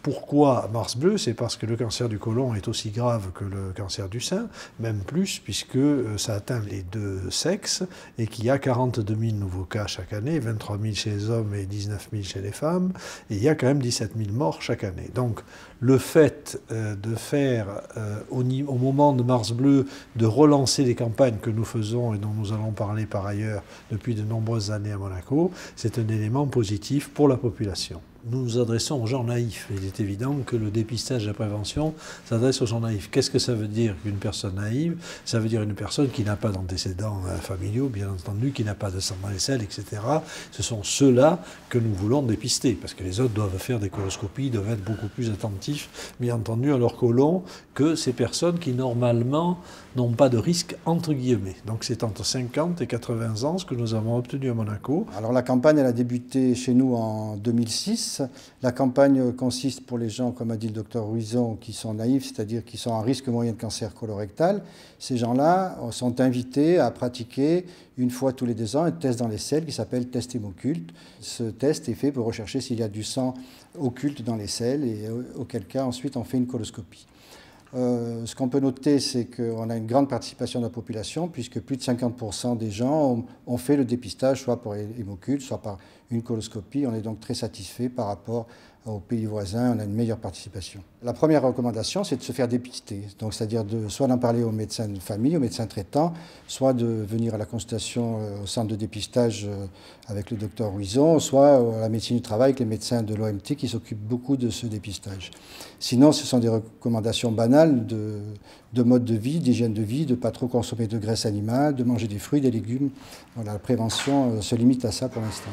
Pourquoi Mars bleu? C'est parce que le cancer du côlon est aussi grave que le cancer du sein, même plus, puisque ça atteint les deux sexes et qu'il y a 42 000 nouveaux cas chaque année, 23 000 chez les hommes et 19 000 chez les femmes, et il y a quand même 17 000 morts chaque année. Donc le fait de faire, au moment de Mars bleu, de relancer les campagnes que nous faisons et dont nous allons parler par ailleurs depuis de nombreuses années à Monaco, c'est un élément positif pour la population. Nous nous adressons aux gens naïfs. Il est évident que le dépistage et la prévention s'adresse aux gens naïfs. Qu'est-ce que ça veut dire qu'une personne naïve? Ça veut dire une personne qui n'a pas d'antécédents familiaux, bien entendu, qui n'a pas de sang dans les selles, etc. Ce sont ceux-là que nous voulons dépister, parce que les autres doivent faire des coloscopies, doivent être beaucoup plus attentifs, bien entendu, à leur côlon, que ces personnes qui, normalement, n'ont pas de risque, entre guillemets. Donc c'est entre 50 et 80 ans ce que nous avons obtenu à Monaco. Alors la campagne, elle a débuté chez nous en 2006. La campagne consiste pour les gens, comme a dit le docteur Ruizon, qui sont naïfs, c'est-à-dire qui sont à risque moyen de cancer colorectal. Ces gens-là sont invités à pratiquer une fois tous les 2 ans un test dans les selles qui s'appelle test hémocculte. Ce test est fait pour rechercher s'il y a du sang occulte dans les selles et auquel cas ensuite on fait une coloscopie. Ce qu'on peut noter, c'est qu'on a une grande participation de la population, puisque plus de 50% des gens ont fait le dépistage, soit par hémoculte, soit par une coloscopie. On est donc très satisfait par rapport aux pays voisins, on a une meilleure participation. La première recommandation, c'est de se faire dépister, donc c'est-à-dire soit d'en parler au médecin de famille, au médecin traitant, soit de venir à la consultation au centre de dépistage avec le docteur Ruizon, soit à la médecine du travail avec les médecins de l'OMT qui s'occupent beaucoup de ce dépistage. Sinon, ce sont des recommandations banales de mode de vie, d'hygiène de vie, de ne pas trop consommer de graisse animale, de manger des fruits, des légumes. Voilà, la prévention se limite à ça pour l'instant.